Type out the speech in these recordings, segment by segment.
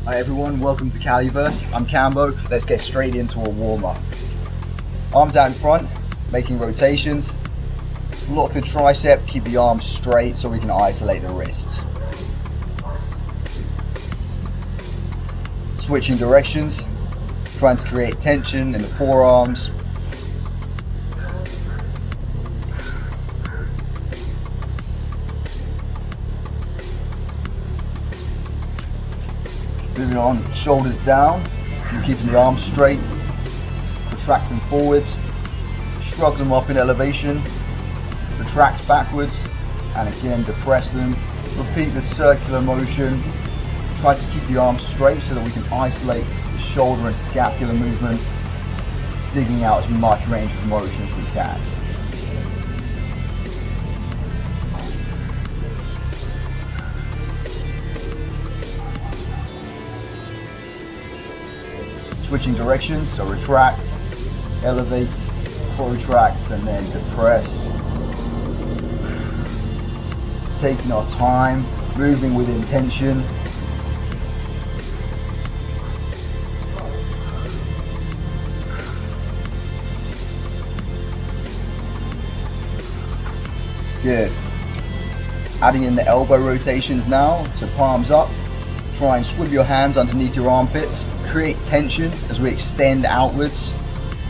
Hi everyone, welcome to Caliverse. I'm Cambo. Let's get straight into a warm-up. Arms out in front, making rotations. Lock the tricep, keep the arms straight so we can isolate the wrists. Switching directions, trying to create tension in the forearms. Moving on, shoulders down, and keeping the arms straight, retract them forwards, shrug them up in elevation, retract backwards, and again depress them. Repeat the circular motion, try to keep the arms straight so that we can isolate the shoulder and scapular movement, digging out as much range of motion as we can. Switching directions, so retract, elevate, protract, and then depress. Taking our time, moving with intention. Good. Adding in the elbow rotations now, so palms up. Try and swivel your hands underneath your armpits. Create tension as we extend outwards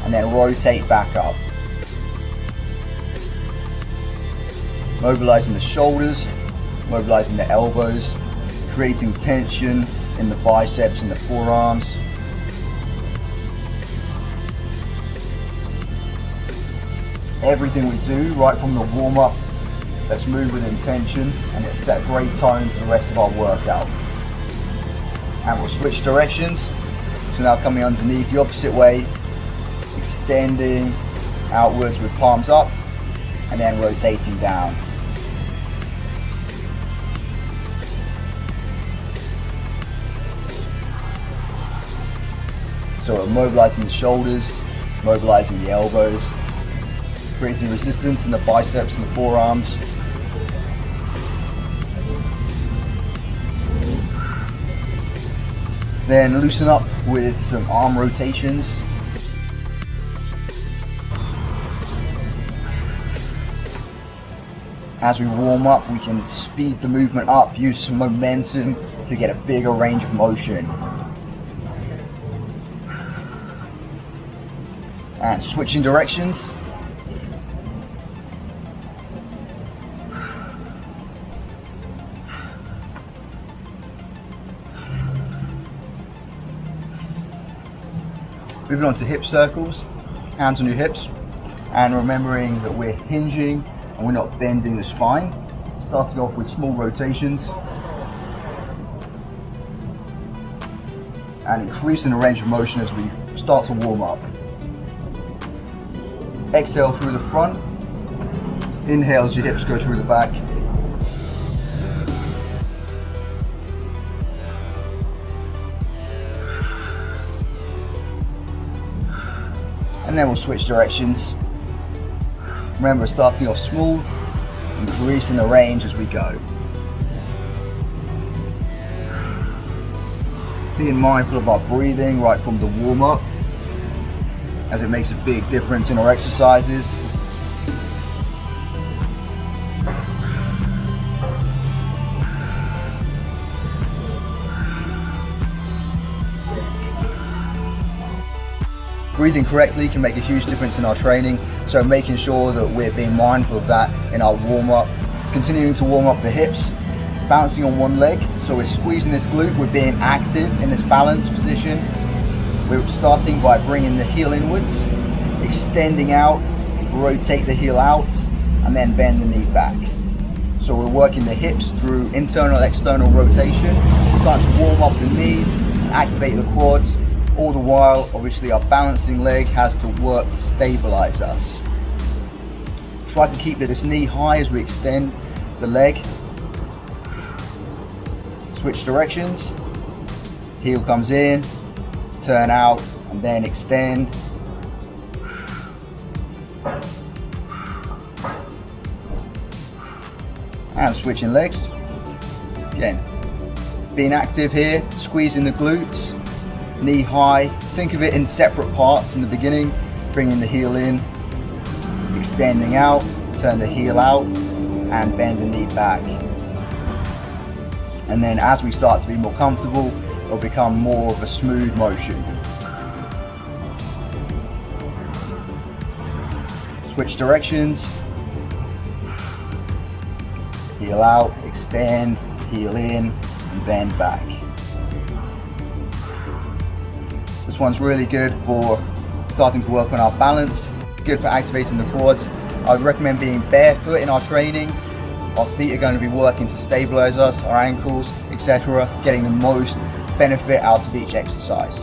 and then rotate back up. Mobilizing the shoulders, mobilizing the elbows, creating tension in the biceps and the forearms. Everything we do right from the warm-up, let's move with intention and it set a great tone for the rest of our workout. And we'll switch directions. So now coming underneath the opposite way, extending outwards with palms up and then rotating down. So we're mobilizing the shoulders, mobilizing the elbows, creating resistance in the biceps and the forearms. Then loosen up with some arm rotations. As we warm up, we can speed the movement up, use some momentum to get a bigger range of motion. And switching directions. Moving on to hip circles, hands on your hips, and remembering that we're hinging and we're not bending the spine. Starting off with small rotations and increasing the range of motion as we start to warm up. Exhale through the front, inhale as your hips go through the back. And then we'll switch directions. Remember, starting off small, increasing the range as we go. Being mindful of our breathing right from the warm-up, as it makes a big difference in our exercises. Breathing correctly can make a huge difference in our training, so making sure that we're being mindful of that in our warm-up. Continuing to warm up the hips, balancing on one leg, so we're squeezing this glute, we're being active in this balance position. We're starting by bringing the heel inwards, extending out, rotate the heel out, and then bend the knee back. So we're working the hips through internal, external rotation, starting to warm up the knees, activate the quads. All the while, obviously, our balancing leg has to work to stabilize us. Try to keep this knee high as we extend the leg. Switch directions. Heel comes in, turn out, and then extend. And switching legs. Again, Being active here, squeezing the glutes, knee high. Think of it in separate parts in the beginning, bringing the heel in, extending out, turn the heel out, and bend the knee back. And then as we start to be more comfortable, it'll become more of a smooth motion. Switch directions. Heel out, extend, heel in, and bend back. This one's really good for starting to work on our balance, good for activating the quads. I'd recommend being barefoot in our training. Our feet are going to be working to stabilize us, our ankles, etc., getting the most benefit out of each exercise.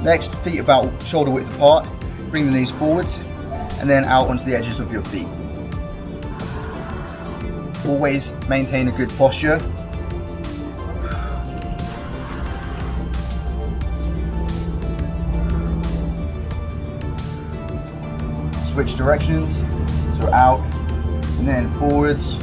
Next, feet about shoulder width apart, bring the knees forwards, and then out onto the edges of your feet. Always maintain a good posture. Switch directions, so out and then forwards.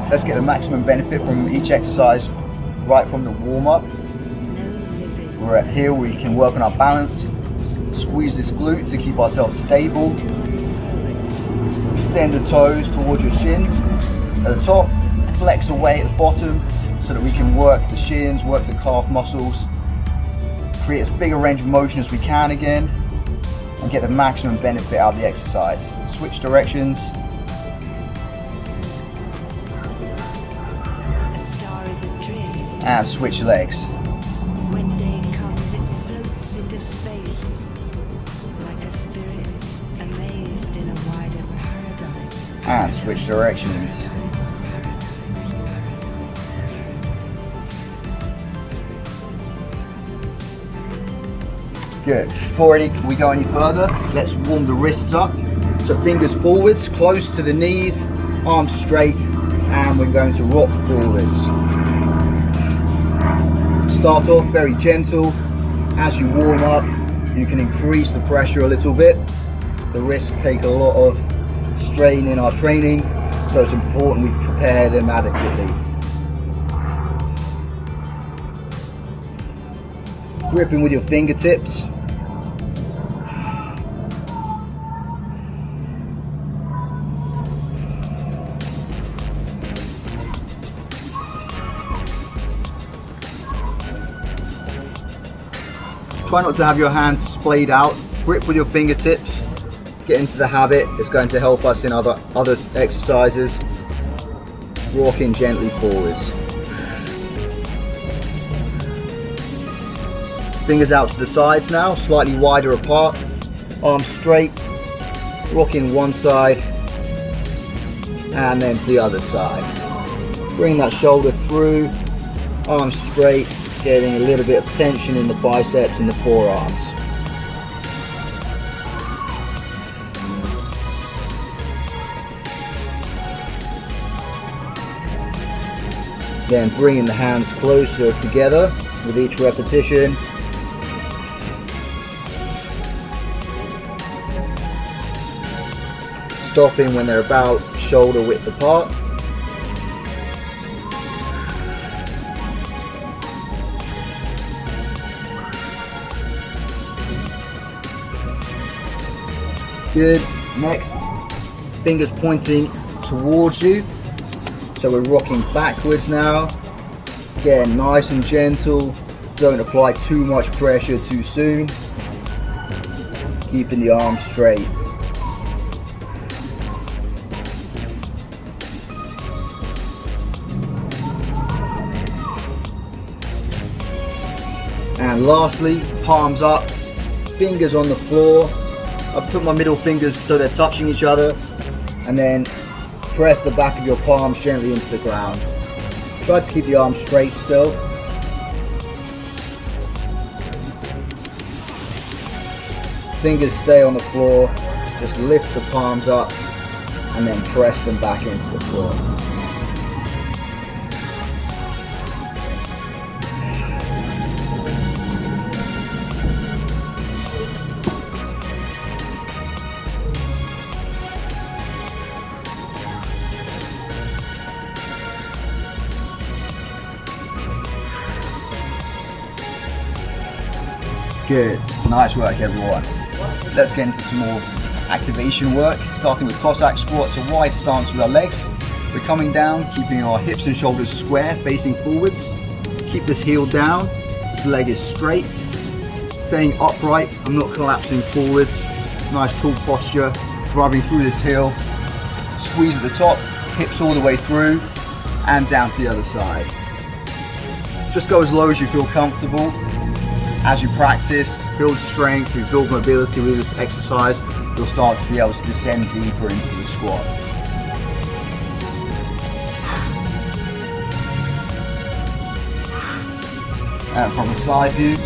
Let's get the maximum benefit from each exercise right from the warm-up. We're at here we can work on our balance, squeeze this glute to keep ourselves stable, extend the toes towards your shins at the top, flex away at the bottom so that we can work the shins, work the calf muscles, create as big a range of motion as we can again, and get the maximum benefit out of the exercise. Switch directions. And switch legs. When day comes, it floats into space like a spirit amazed in a wider paradise. And switch directions. Good. Before we go any further, let's warm the wrists up. So fingers forwards, close to the knees, arms straight, and we're going to rock forwards. Start off very gentle. As you warm up, you can increase the pressure a little bit. The wrists take a lot of strain in our training, so it's important we prepare them adequately. Gripping with your fingertips. Try not to have your hands splayed out. Grip with your fingertips. Get into the habit. It's going to help us in other exercises. Rocking gently forwards. Fingers out to the sides now, slightly wider apart. Arms straight. Rocking one side and then to the other side. Bring that shoulder through. Arms straight. Getting a little bit of tension in the biceps and the forearms. Then bringing the hands closer together with each repetition. Stopping when they're about shoulder width apart. Good. Next, fingers pointing towards you. So we're rocking backwards now. Again, nice and gentle. Don't apply too much pressure too soon. Keeping the arms straight. And lastly, palms up, fingers on the floor. I've put my middle fingers so they're touching each other, and then press the back of your palms gently into the ground. Try to keep the arms straight still. fingers stay on the floor, just lift the palms up and then press them back into the floor. Good, nice work everyone. Let's get into some more activation work, starting with Cossack squats, a wide stance with our legs. We're coming down, keeping our hips and shoulders square, facing forwards. Keep this heel down, this leg is straight, staying upright, I'm not collapsing forwards. Nice tall posture, driving through this heel. Squeeze at the top, hips all the way through, and down to the other side. Just go as low as you feel comfortable. As you practice, build strength, you build mobility with this exercise, you'll start to be able to descend deeper into the squat. And from a side view,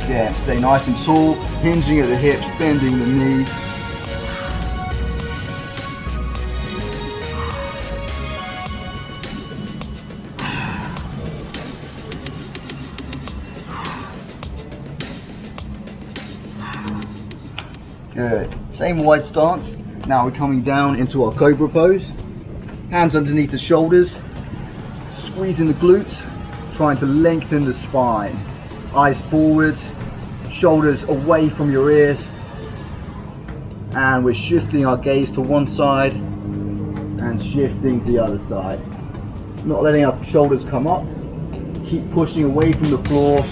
yeah, stay nice and tall, hinging at the hips, bending the knee. Good. Same wide stance. Now we're coming down into our cobra pose. Hands underneath the shoulders. Squeezing the glutes. Trying to lengthen the spine. Eyes forward. Shoulders away from your ears. And we're shifting our gaze to one side and shifting to the other side. Not letting our shoulders come up. Keep pushing away from the floor.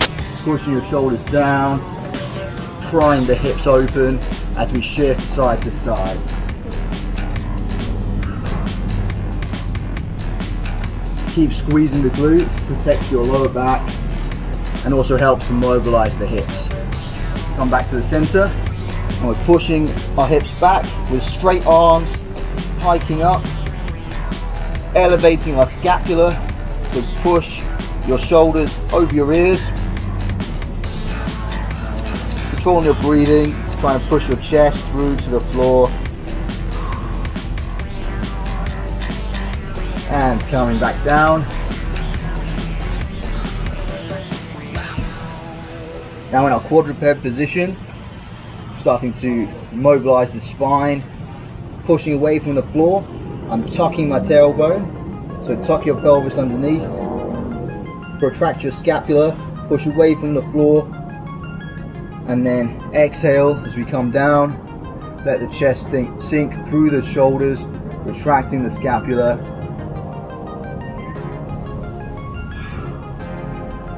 Pushing your shoulders down. Prying the hips open as we shift side to side. Keep squeezing the glutes, protects your lower back and also helps to mobilize the hips. Come back to the center and we're pushing our hips back with straight arms, hiking up, elevating our scapula to push your shoulders over your ears. Controlling your breathing, try and push your chest through to the floor. And coming back down. Now in our quadruped position, starting to mobilize the spine, pushing away from the floor. I'm tucking my tailbone, so tuck your pelvis underneath. Protract your scapula, push away from the floor. And then exhale as we come down, let the chest sink through the shoulders, retracting the scapula.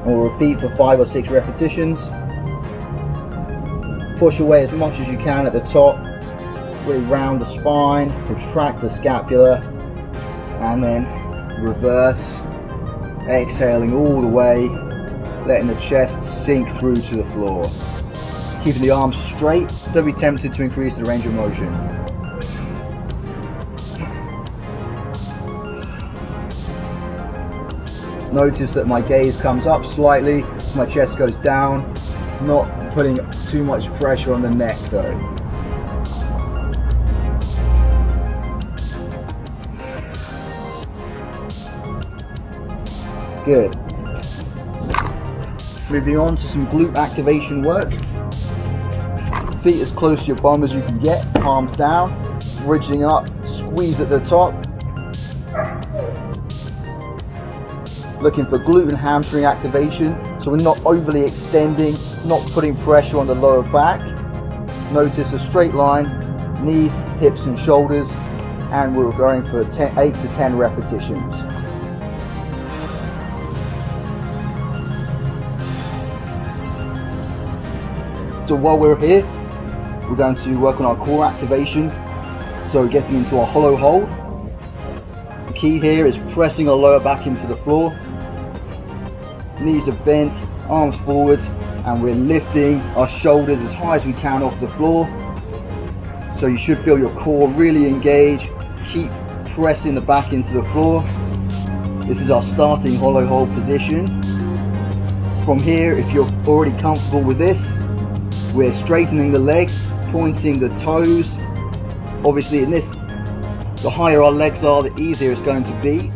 And we'll repeat for 5 or 6 repetitions. Push away as much as you can at the top, really round the spine, retract the scapula, and then reverse, exhaling all the way, letting the chest sink through to the floor. Keeping the arms straight, don't be tempted to increase the range of motion. Notice that my gaze comes up slightly, my chest goes down, not putting too much pressure on the neck though. Good. Moving on to some glute activation work. Feet as close to your bum as you can get, palms down, bridging up, squeeze at the top. Looking for glute and hamstring activation, so we're not overly extending, not putting pressure on the lower back. Notice a straight line, knees, hips and shoulders, and we're going for 8 to 10 repetitions. So while we're here, we're going to work on our core activation, so getting into our hollow hold. The key here is pressing our lower back into the floor. Knees are bent, arms forward, and we're lifting our shoulders as high as we can off the floor. So you should feel your core really engage. Keep pressing the back into the floor. This is our starting hollow hold position. From here, if you're already comfortable with this, We're straightening the legs, pointing the toes. Obviously in this, the higher our legs are, the easier it's going to be.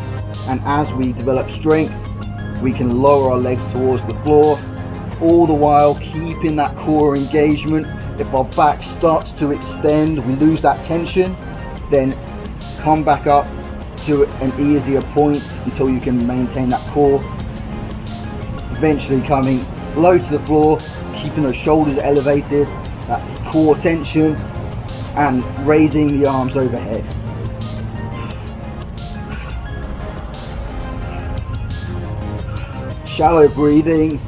And as we develop strength, we can lower our legs towards the floor, all the while keeping that core engagement. If our back starts to extend, we lose that tension, then come back up to an easier point until you can maintain that core. Eventually coming low to the floor, keeping those shoulders elevated, that core tension, and raising the arms overhead. Shallow breathing,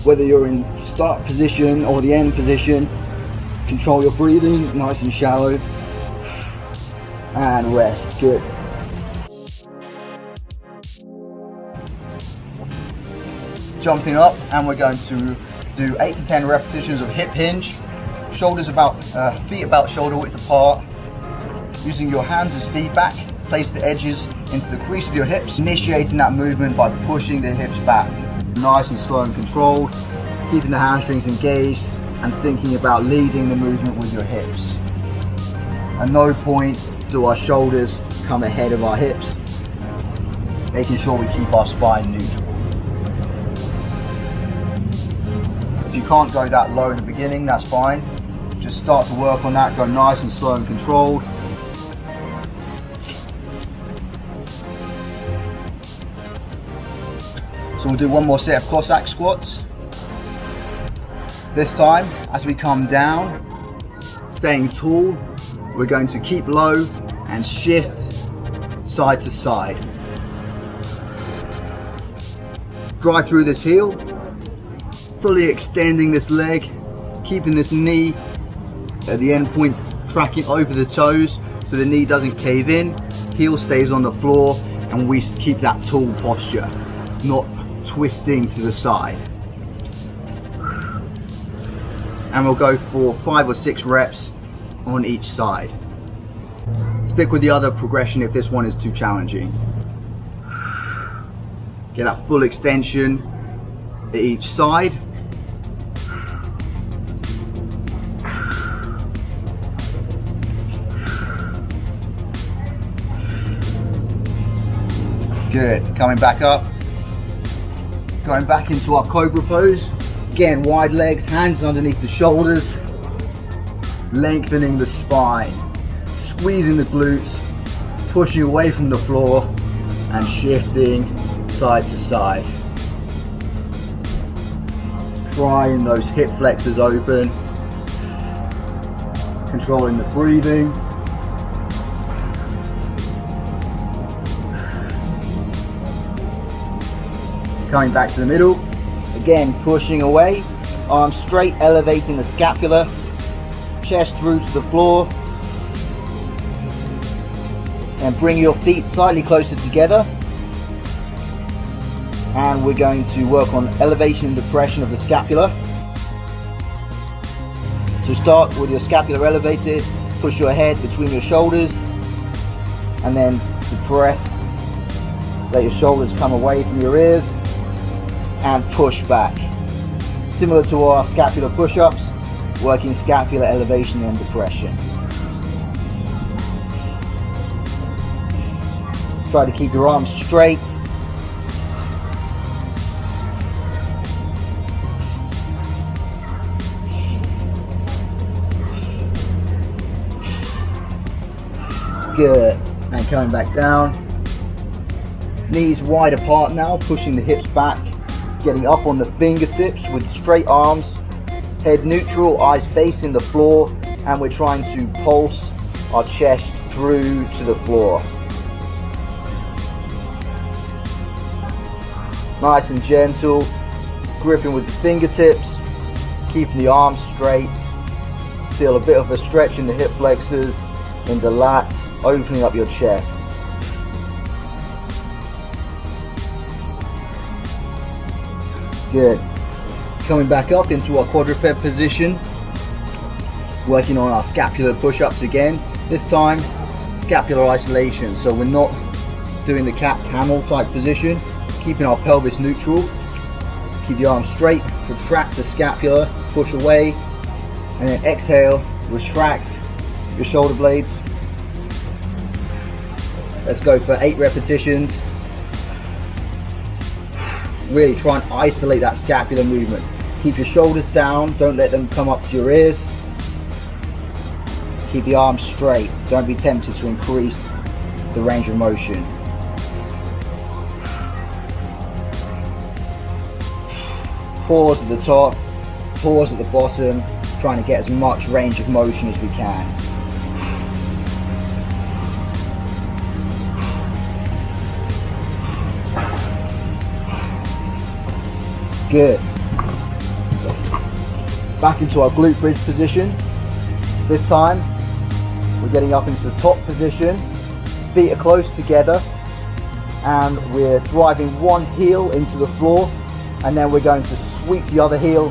whether you're in start position or the end position, control your breathing, nice and shallow, and rest. Good. Jumping up, and we're going to do 8 to 10 repetitions of hip hinge. Shoulders about, feet about shoulder width apart. Using your hands as feedback, place the edges into the crease of your hips, initiating that movement by pushing the hips back. Nice and slow and controlled, keeping the hamstrings engaged and thinking about leading the movement with your hips. At no point do our shoulders come ahead of our hips, making sure we keep our spine neutral. If you can't go that low in the beginning, that's fine. Just start to work on that, go nice and slow and controlled. So we'll do one more set of Cossack squats. This time, as we come down, staying tall, we're going to keep low and shift side to side. Drive through this heel, fully extending this leg, keeping this knee at the end point tracking over the toes so the knee doesn't cave in, heel stays on the floor, and we keep that tall posture, not twisting to the side. And we'll go for 5 or 6 reps on each side. Stick with the other progression if this one is too challenging. Get that full extension at each side. Good, coming back up. Going back into our cobra pose. Again, wide legs, hands underneath the shoulders. Lengthening the spine. Squeezing the glutes. Pushing away from the floor and shifting side to side. Prying those hip flexors open. Controlling the breathing. Coming back to the middle, again pushing away, arms straight, elevating the scapula, chest through to the floor, and bring your feet slightly closer together. And we're going to work on elevation and depression of the scapula. So start with your scapula elevated, push your head between your shoulders, and then depress, let your shoulders come away from your ears, and push back. Similar to our scapular push-ups, working scapular elevation and depression. Try to keep your arms straight. Good, and coming back down. Knees wide apart now, pushing the hips back. Getting up on the fingertips with straight arms, head neutral, eyes facing the floor, and we're trying to pulse our chest through to the floor. Nice and gentle, gripping with the fingertips, keeping the arms straight. Feel a bit of a stretch in the hip flexors, in the lats, opening up your chest. Good. Coming back up into our quadruped position. Working on our scapular push-ups again. This time, scapular isolation. So we're not doing the cat camel type position. Keeping our pelvis neutral. keep the arms straight, retract the scapula, push away, and then exhale, retract your shoulder blades. Let's go for 8 repetitions. Really try and isolate that scapular movement. Keep your shoulders down, don't let them come up to your ears. Keep the arms straight, don't be tempted to increase the range of motion. Pause at the top, pause at the bottom, trying to get as much range of motion as we can. Good. Back into our glute bridge position. This time, we're getting up into the top position. Feet are close together, and we're driving one heel into the floor, and then we're going to sweep the other heel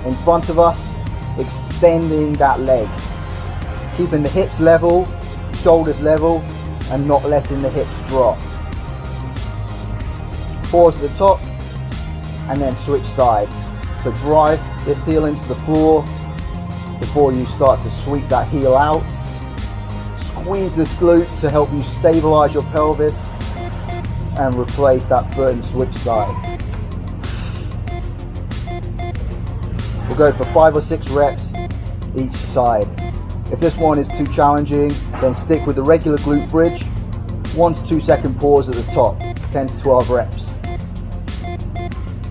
in front of us, extending that leg. Keeping the hips level, shoulders level, and not letting the hips drop. Pause at the top, and then switch sides. So drive this heel into the floor before you start to sweep that heel out. Squeeze this glute to help you stabilize your pelvis and replace that foot and switch sides. We'll go for 5 or 6 reps each side. If this one is too challenging, then stick with the regular glute bridge. 1 to 2 second pause at the top, 10 to 12 reps.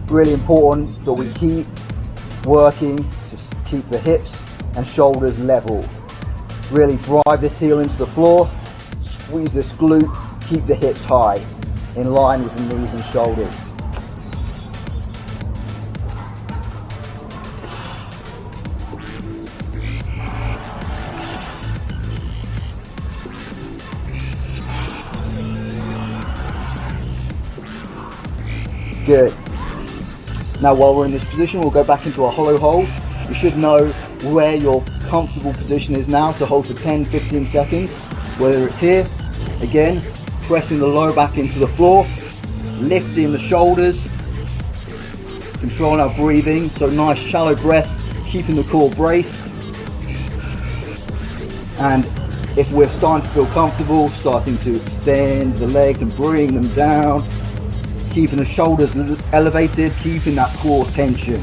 Really important that we keep working to keep the hips and shoulders level. Really drive this heel into the floor, squeeze this glute, keep the hips high, in line with the knees and shoulders. Good. Now while we're in this position, we'll go back into a hollow hold. You should know where your comfortable position is now to hold for 10-15 seconds. Whether it's here, again, pressing the lower back into the floor, lifting the shoulders, controlling our breathing, so nice shallow breath, keeping the core braced. And if we're starting to feel comfortable, starting to extend the legs and bring them down, keeping the shoulders elevated, keeping that core tension.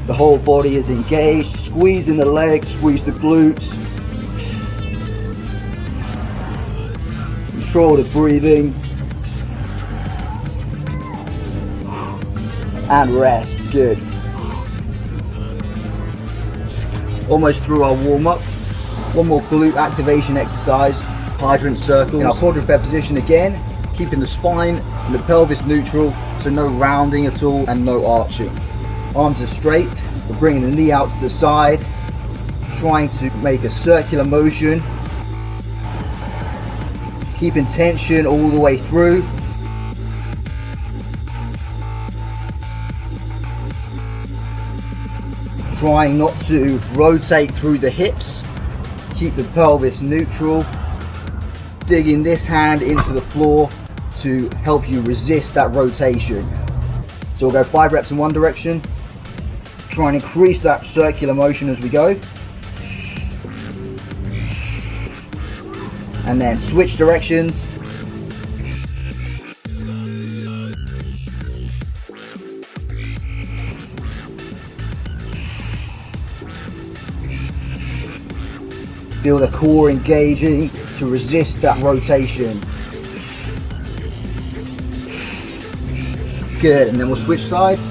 The whole body is engaged, squeezing the legs, squeeze the glutes. Control the breathing. And rest, good. Almost through our warm-up. One more glute activation exercise, hydrant circles. In our quadruped position again, keeping the spine and the pelvis neutral, so no rounding at all and no arching. Arms are straight, we're bringing the knee out to the side, trying to make a circular motion, keeping tension all the way through. Trying not to rotate through the hips. Keep the pelvis neutral, digging this hand into the floor to help you resist that rotation. So we'll go 5 reps in one direction, try and increase that circular motion as we go, and then switch directions. Feel the core engaging to resist that rotation. Good, and then we'll switch sides.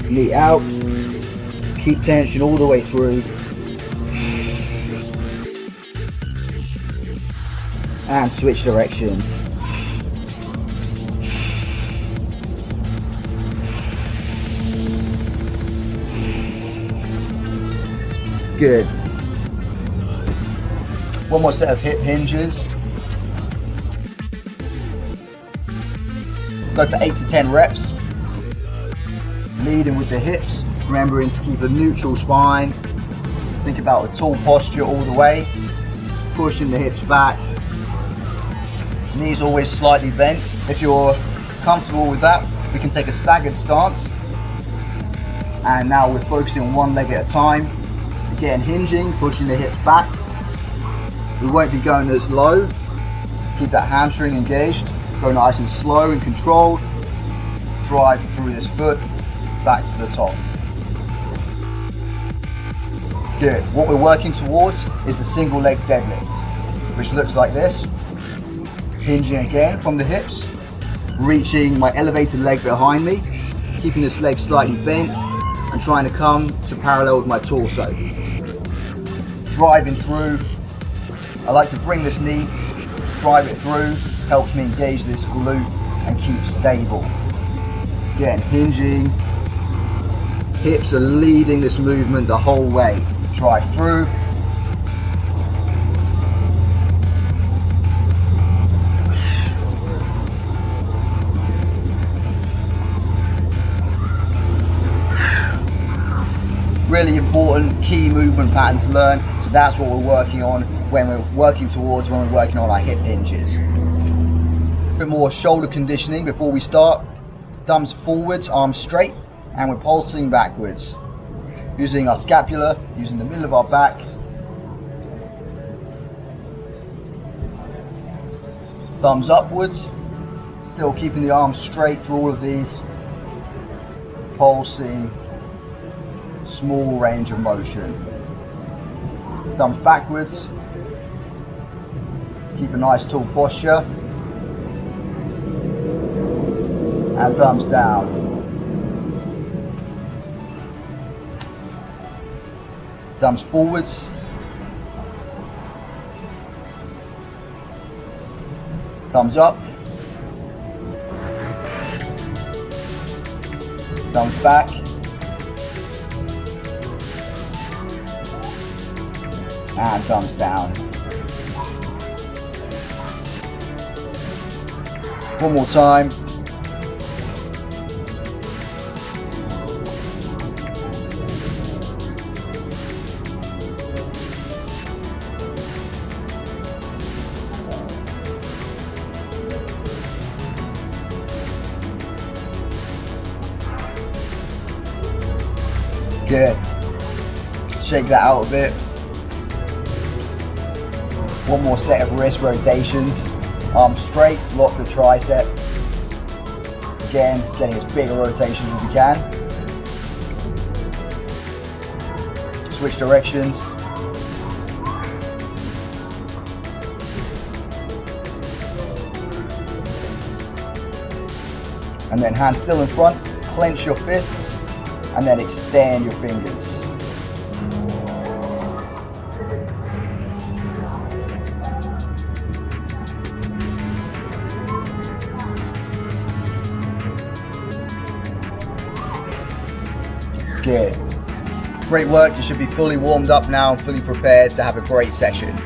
Knee out. Keep tension all the way through. And switch directions. Good. One more set of hip hinges. Go for 8 to 10 reps. Leading with the hips, remembering to keep a neutral spine. Think about a tall posture all the way. pushing the hips back. Knees always slightly bent. If you're comfortable with that, we can take a staggered stance. And now we're focusing on one leg at a time. Again, hinging, pushing the hips back. We won't be going as low. Keep that hamstring engaged. Go nice and slow and controlled. Drive through this foot back to the top. Good. What we're working towards is the single leg deadlift, which looks like this. Hinging again from the hips, reaching my elevated leg behind me, keeping this leg slightly bent and trying to come to parallel with my torso. Driving through. I like to bring this knee, drive it through, helps me engage this glute and keep stable. Again, hinging, hips are leading this movement the whole way. Drive through. Really important key movement pattern to learn. So that's what we're working on when we're working towards when we're working on our hip hinges. A bit more shoulder conditioning before we start. Thumbs forwards, arms straight, and we're pulsing backwards. Using our scapula, using the middle of our back. Thumbs upwards, still keeping the arms straight through all of these. Pulsing, small range of motion. Thumbs backwards. Keep a nice tall posture. And thumbs down. Thumbs forwards. Thumbs up. Thumbs back. And thumbs down. One more time. Good. Shake that out a bit. One more set of wrist rotations. Arms straight, lock the tricep. Again, getting as big a rotation as we can. Switch directions. And then hands still in front, clench your fists, and then extend your fingers. Good. Great work. You should be fully warmed up now and fully prepared to have a great session.